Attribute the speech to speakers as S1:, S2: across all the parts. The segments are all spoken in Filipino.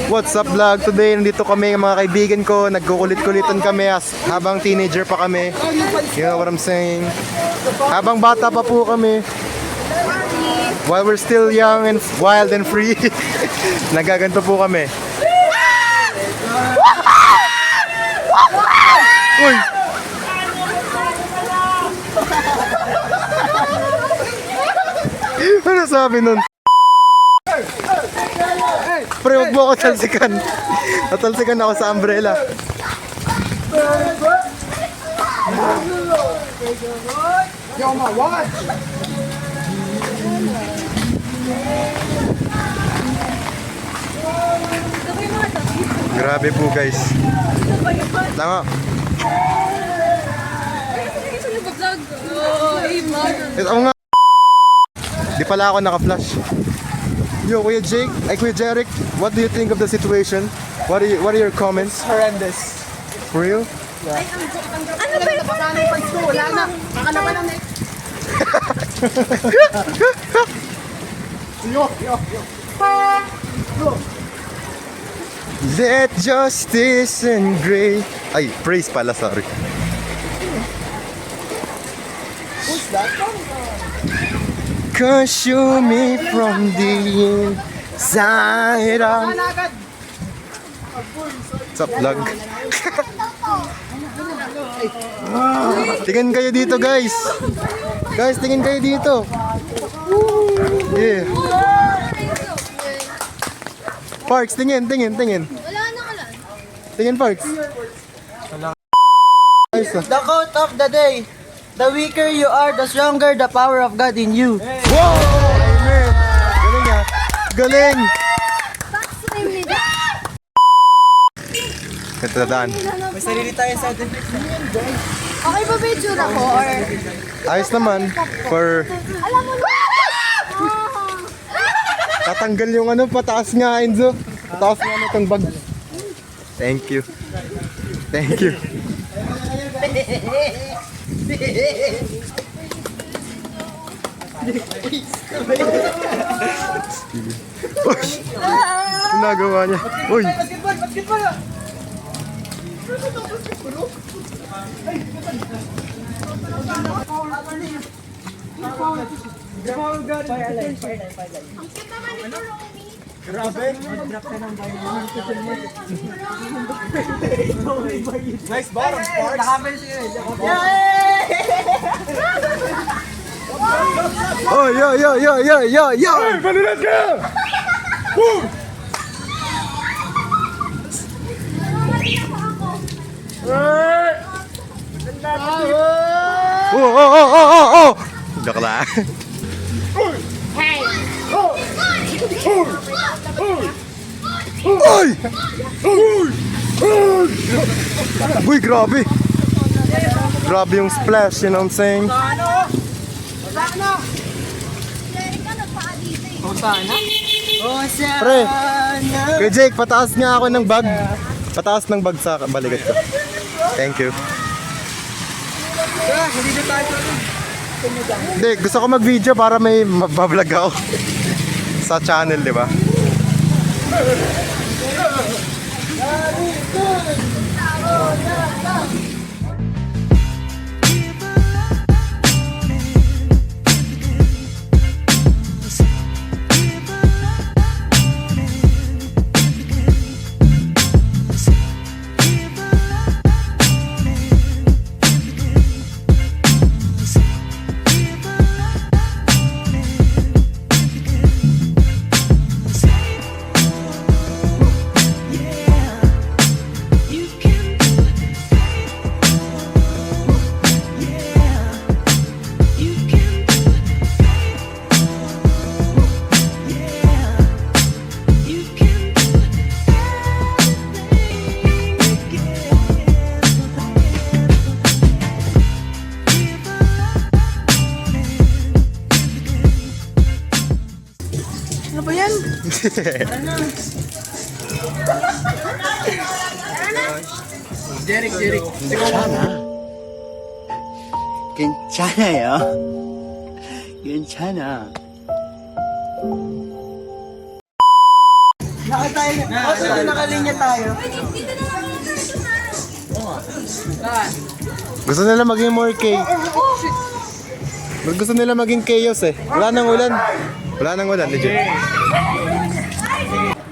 S1: What's up vlog? Today nandito kami mga kaibigan ko. Nagkukulit-kulitan kami habang teenager pa kami. You know what I'm saying? Habang bata pa po kami. While we're still young and wild and free. Nagaganto po kami. Uy! Ano sabi nun? Pre, huwag mo ako talsikan. Natalsikan ako sa umbrella. Grabe po guys. Tama. Ito nga. Di pala ako naka-flash. Yo, Kuya Jake, Kuya Jeric, what do you think of the situation? What are your comments?
S2: Horrendous.
S1: For real?
S3: Ano ba yung parang
S2: Wala na. Kakalaban ng next. Yo.
S1: Let justice and grace. Ay, praise pala, sorry.
S2: Who's that?
S1: Consume me from the inside out.
S2: Agad.
S1: What's up, vlog? Tingin kayo dito, guys. Guys, tingin kayo dito. Yeah. Parks, tingin.
S3: Wala na ka lang.
S1: Tingin, Parks. Ayos ah.
S2: The quote of the day. The weaker you are, the stronger the power of God in you.
S1: Wow! Amen! Galing ah. Galing!
S3: Backstream nila.
S1: Ito daan.
S2: May sarili tayo sa atin.
S3: Okay ba video na ko or...
S1: Ayos naman. For
S3: Alam mo na!
S1: tatanggal yung ano, pataas nga, Enzo. Pataas nga na itong bag. Thank you. Thank you. Uy! Ginagawa niya. Uy!
S2: Basketball!
S1: Grabe! Nice bottom, Sparks! Oh, yo! Hey, manulat ka! Woo! Oh! Joke lang. Uy! Uy, grabe! Grabe yung splash, you know what I'm saying? Pre, kay Jake, pataas nga ako ng bag. Pataas ng bag sa balikat ko. Thank you. Hindi, gusto ko mag-video para may mabablog ako sa channel, di ba?
S2: Ano ba yan? Jeric.
S4: 괜찮아요. 괜찮아.
S2: Nakalinya tayo.
S1: Gusto nila maging more gusto nila maging chaos eh. Wala nang ulan. Wala nang ulan, legit.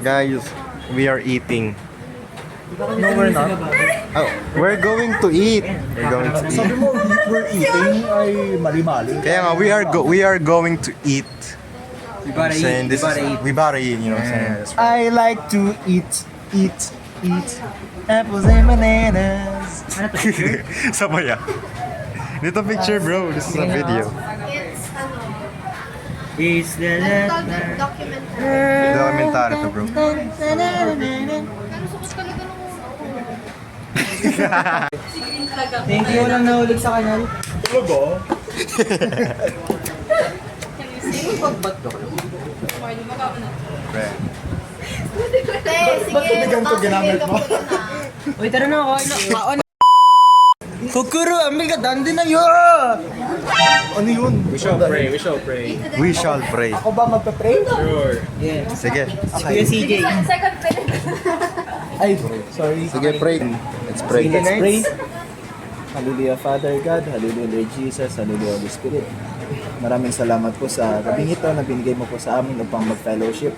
S1: Guys, we are eating.
S4: No, we're not.
S1: Oh, we're going to eat. We're going to
S4: Sabi
S1: eat.
S4: mo, we're eating ay mali-mali.
S1: Kaya nga, we are going to eat.
S2: We gotta
S1: Saying
S2: eat.
S1: this is, we gotta eat, you know what I'm saying?
S4: I like to eat apples and bananas.
S1: Sabay ah. Dito picture bro, this is a video.
S3: It's,
S4: Is the
S3: documentary.
S1: Dokumentary to bro.
S3: Pero sukat talaga ng
S2: Thank you lang nahulog sa kanal.
S1: Pre.
S3: Sige,
S4: ganito ginamit mo?
S2: Uy, tara na ako. Kaon. Kukuro, ambil ka, dandi na yun!
S4: Ano yun?
S1: We shall pray.
S4: Ako ba magpa-pray?
S2: Yeah.
S1: Sige.
S2: Kuya CJ.
S3: Second pin.
S4: Ay, sorry.
S1: Sige, pray. Let's pray.
S4: Let's pray. Hallelujah, Father God. Hallelujah, Lord Jesus. Hallelujah, Holy Spirit. Maraming salamat po sa gabing ito na binigay mo po sa amin upang mag-fellowship.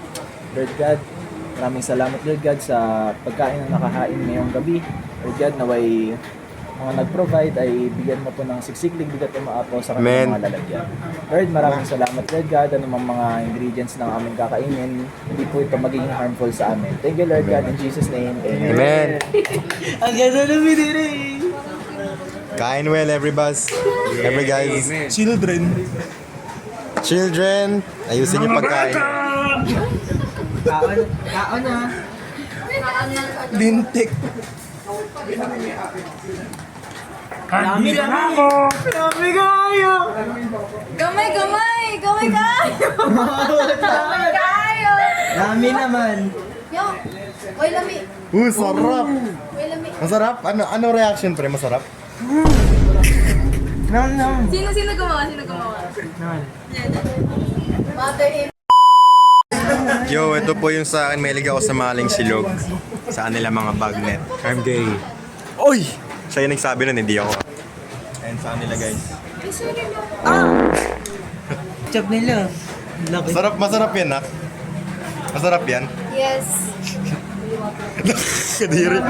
S4: Lord God, maraming salamat, Lord God, sa pagkain na nakahain ngayong gabi. Lord God, naway mga nag-provide ay bigyan mo po ng siksiklig bigat at maapaw sa kanilang
S1: Amen.
S4: mga lalagyan. Lord, maraming salamat, Lord God, anumang mga ingredients ng aming kakainin, hindi po ito magiging harmful sa amin. Thank you, Lord God, in Jesus' name. Amen.
S1: Amen.
S2: Ang ganda na biniri.
S1: Kain well, everybody. Every guys.
S4: Children.
S1: Children, ayusin yung pagkain.
S2: Kaon. Kaon na.
S4: Lintik.
S2: Dami ako. Dami kayo.
S3: Gamay kayo! Gamay kayo!
S2: Dami naman.
S3: Yo! Uy, lami!
S1: Sarap.
S3: Uy, lami!
S1: Masarap? Ano reaction pre? Masarap?
S3: Sino gumawa? Mother in...
S1: Yo, ito po yung sa akin. Mahilig ako sa maling silog. Sa kanila mga bagnet. I'm gay. Oy! Siya yung nagsabi nun, hindi ako. Ayan sa kanila guys.
S2: Chop nila. Laki.
S1: Masarap yan ha? Masarap yan?
S3: Yes.
S1: Kadiri.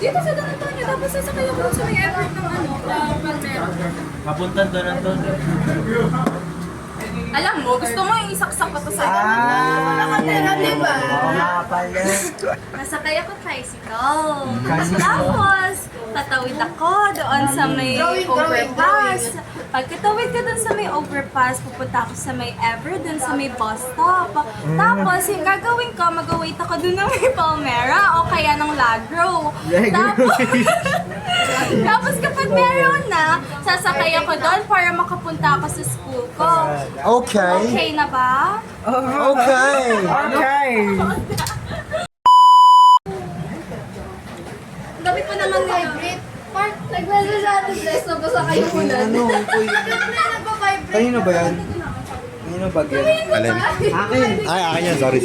S3: Dito sa Donatonio, tapos sasakay ako sa may airport ng Palmera.
S2: Papunta doon ang doon.
S3: Alam mo, gusto mo yung isaksak ko to sa nakatera, diba?
S2: Pala.
S3: Nasakay ako tricycle. Tapos, tatawid ako doon sa may overpass. Pagkatawid ka doon sa may overpass, pupunta ako sa may Ever, doon sa may bus stop. Tapos, yung gagawin ko, mag-wait ako doon ng may Palmera o kaya ng Lagro. Tapos kapag meron na, sasakay ako doon para makapunta ako sa school ko.
S1: Okay.
S3: Okay na ba?
S1: Okay.
S2: Okay.
S3: Gabi pa naman vibrate. Mark, nag-message sa atin, dress na ba sa kayo muna? Ano? Nagpa-vibrate.
S4: Kanino ba yan? Kanino ba yan?
S1: Alin?
S2: Akin.
S1: Ay, akin yan. Sorry.